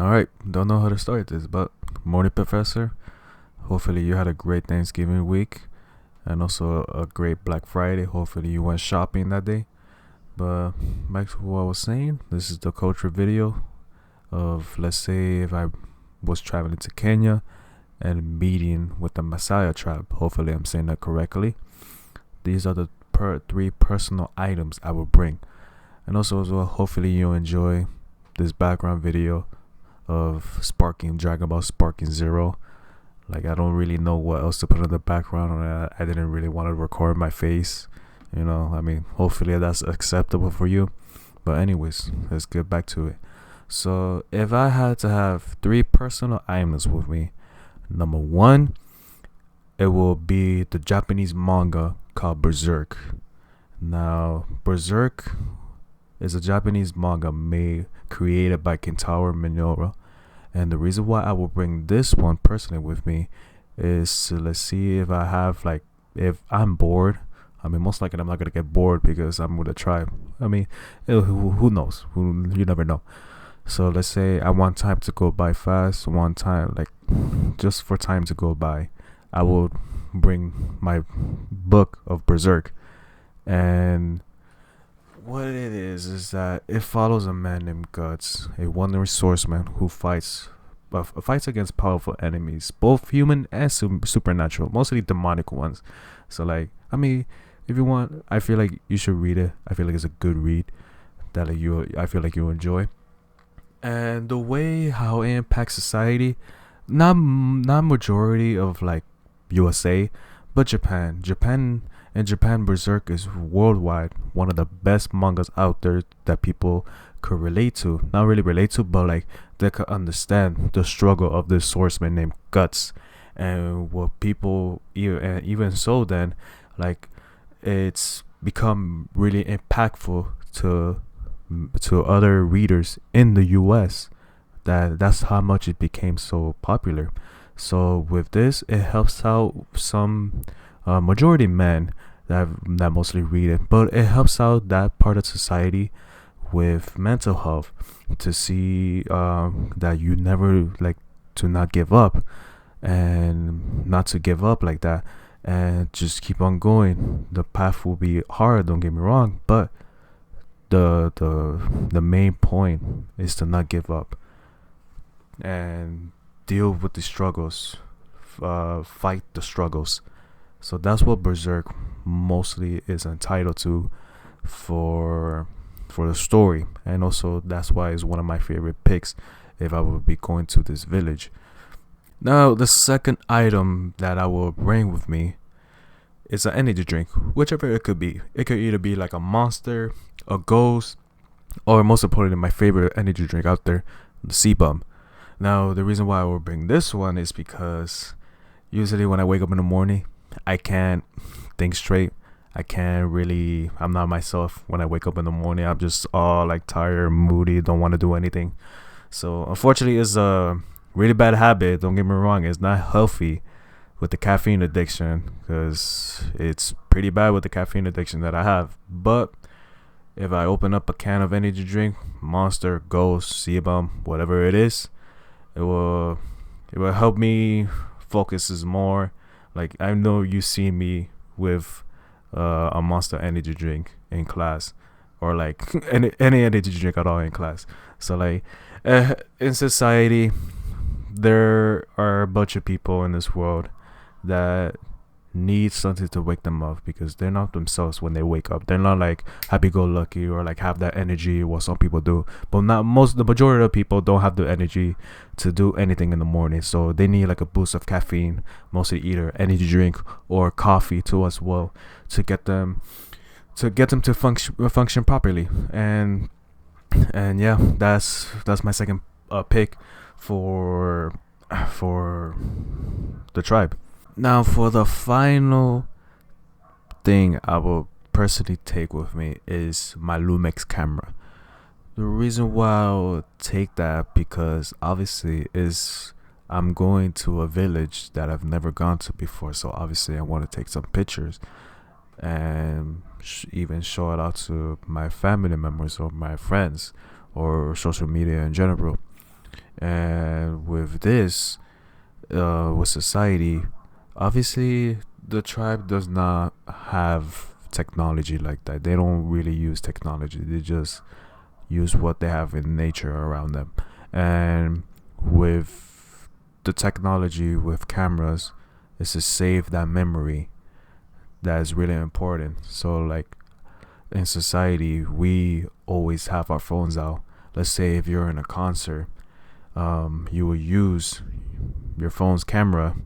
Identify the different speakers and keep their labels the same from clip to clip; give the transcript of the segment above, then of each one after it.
Speaker 1: Alright, don't know how to start this, but morning, Professor. Hopefully, you had a great Thanksgiving week and also a great Black Friday. Hopefully, you went shopping that day. But back to what I was saying, this is the culture video of, let's say, if I was traveling to Kenya and meeting with the Maasai tribe. Hopefully, I'm saying that correctly. These are the three personal items I will bring. And also, as well, hopefully, you enjoy this background video of Sparking Dragon Ball Sparking Zero. Like, I don't really know what else to put in the background, and I didn't really want to record my face. I mean, hopefully that's acceptable for you. But anyways, let's get back to it. So if I had to have three personal items with me, number one, it will be the Japanese manga called Berserk. Now, Berserk is a Japanese manga created by Kentaro Minoura. And the reason why I will bring this one personally with me is to, let's see, if I'm bored. I mean, most likely I'm not gonna get bored because I'm with a tribe. I mean, who knows? You never know. So let's say I want time to go by fast. One time, like just for time to go by, I will bring my book of Berserk. And what it is that it follows a man named Guts, a wandering swordsman who fights against powerful enemies, both human and supernatural, mostly demonic ones. So, like, I mean, if you want, I feel like you should read it. I feel like it's a good read that I feel like you enjoy. And the way how it impacts society, not majority of like USA, but Japan and Japan Berserk is worldwide one of the best mangas out there that people could relate to. Not really relate to, but like they could understand the struggle of this swordsman named Guts, and what people even so then, like, it's become really impactful to other readers in the US. That's how much it became so popular. So with this, it helps out some majority men that mostly read it, but it helps out that part of society with mental health, to see that you never, like, to not give up, and not to give up like that, and just keep on going. The path will be hard, don't get me wrong, but the main point is to not give up and deal with the struggles, fight the struggles. So that's what Berserk mostly is entitled to for the story, and also that's why it's one of my favorite picks if I would be going to this village. Now, the second item that I will bring with me is an energy drink, whichever it could be. It could either be like a Monster, a Ghost, or most importantly, my favorite energy drink out there, the Sea Bum. Now, the reason why I will bring this one is because usually when I wake up in the morning, I can't think straight. I'm not myself when I wake up in the morning. I'm just all like tired, moody, don't want to do anything. So unfortunately, it's a really bad habit. Don't get me wrong, it's not healthy with the caffeine addiction, because it's pretty bad with the caffeine addiction that I have. But if I open up a can of energy drink, Monster, Ghost, Sea Bum, whatever it is, it will help me focus more. Like, I know you see me with a Monster energy drink in class, or like any energy drink at all in class. So like, in society, there are a bunch of people in this world that need something to wake them up, because they're not themselves when they wake up. They're not like happy-go-lucky or like have that energy, what some people do. But the majority of people don't have the energy to do anything in the morning, so they need like a boost of caffeine, mostly either energy drink or coffee too as well, to get them to function properly. And yeah, that's my second pick for the tribe. Now, for the final thing I will personally take with me is my Lumix camera. The reason why I will take that, because obviously is I'm going to a village that I've never gone to before, so obviously I want to take some pictures and even show it out to my family members or my friends or social media in general. And with this, with society, obviously the tribe does not have technology like that. They don't really use technology. They just use what they have in nature around them. And with the technology, with cameras, is to save that memory that is really important. So like in society, we always have our phones out. Let's say if you're in a concert, you will use your phone's camera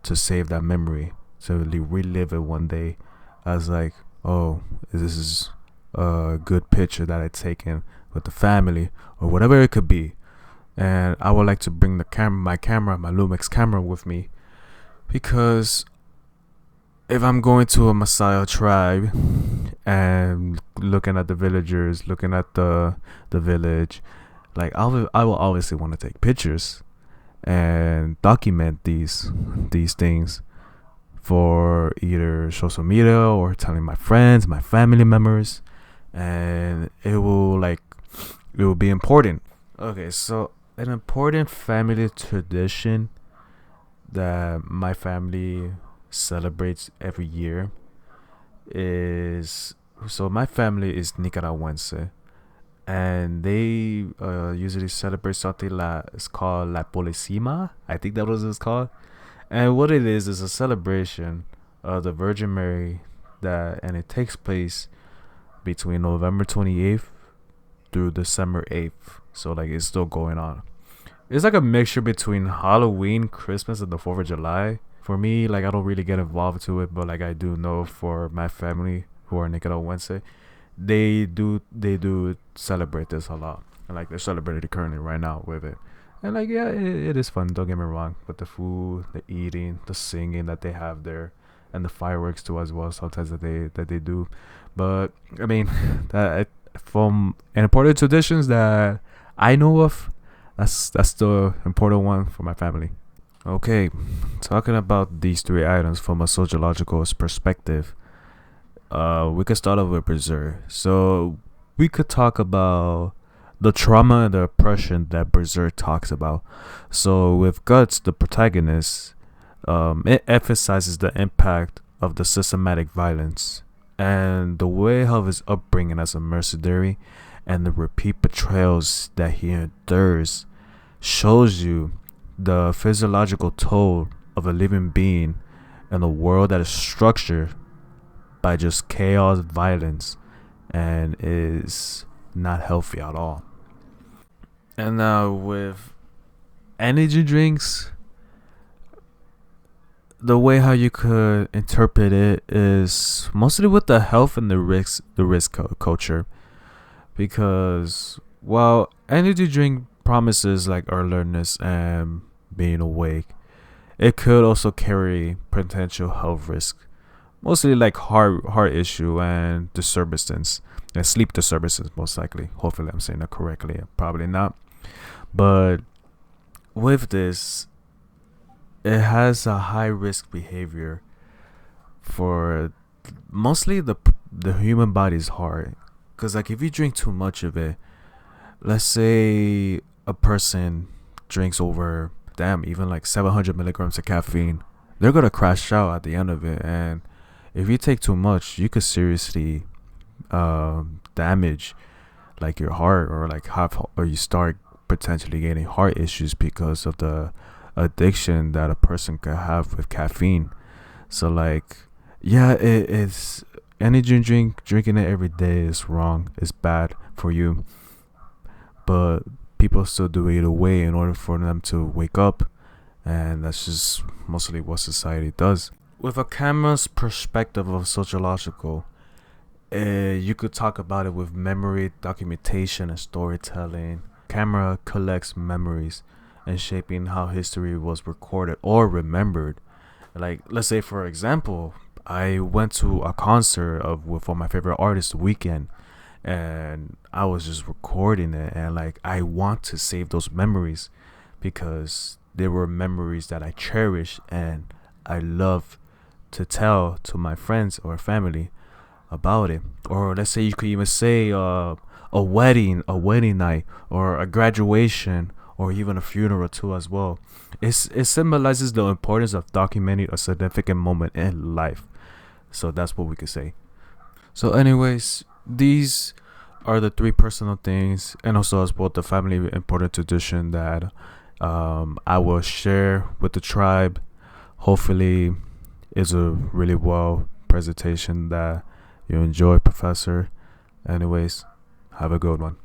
Speaker 1: to save that memory, to relive it one day as like, oh, this is a good picture that I taken with the family or whatever it could be. And I would like to bring my Lumix camera with me, because if I'm going to a Maasai tribe and looking at the villagers, looking at the village, like I will obviously want to take pictures and document these things for either social media or telling my friends, my family members, and it will be important. Okay, so an important family tradition that my family celebrates every year is, so my family is Nicaraguense, and they usually celebrate something it's called La Policima. I think that was it's called. And what it is a celebration of the Virgin Mary, and it takes place between November 28th through December 8th. So like it's still going on. It's like a mixture between Halloween, Christmas, and the 4th of July. For me, like I don't really get involved to it, but like I do know for my family who are Nicaraguense, they do celebrate this a lot, and like they're celebrating it currently right now with it. And like yeah, it is fun. Don't get me wrong, but the food, the eating, the singing that they have there, and the fireworks too as well. Sometimes that they do, but I mean that from an important traditions that I know of, that's the important one for my family. Okay, talking about these three items from a sociological perspective, we could start off with Berserk. So we could talk about the trauma and the oppression that Berserk talks about. So with Guts, the protagonist, it emphasizes the impact of the systematic violence and the way of his upbringing as a mercenary, and the repeat betrayals that he endures shows you the physiological toll of a living being in a world that is structured by just chaos, violence, and is not healthy at all. And now with energy drinks, the way how you could interpret it is mostly with the health and the risk culture, because while energy drink promises like alertness and being awake, it could also carry potential health risk, mostly like heart issue and disturbances and sleep disturbances, most likely. Hopefully I'm saying that correctly, probably not. But with this, it has a high risk behavior for mostly the human body's heart, because like if you drink too much of it, let's say a person drinks over, damn, even like 700 milligrams of caffeine, they're gonna crash out at the end of it. And if you take too much, you could seriously damage like your heart, or like or you start potentially getting heart issues because of the addiction that a person could have with caffeine. So like yeah, it's energy drinking it every day is wrong, it's bad for you, but people still do it away in order for them to wake up, and that's just mostly what society does. With a camera's perspective of sociological, you could talk about it with memory, documentation, and storytelling. Camera collects memories and shaping how history was recorded or remembered. Like let's say for example, I went to a concert with one of my favorite artists, The Weeknd, and I was just recording it, and like I want to save those memories because they were memories that I cherish and I love to tell to my friends or family about it. Or let's say you could even say a wedding night, or a graduation, or even a funeral too as well. It symbolizes the importance of documenting a significant moment in life. So that's what we could say. So, anyways, these are the three personal things, and also as well the family important tradition that I will share with the tribe. Hopefully, it's a really well presentation that you enjoy, Professor. Anyways, have a good one.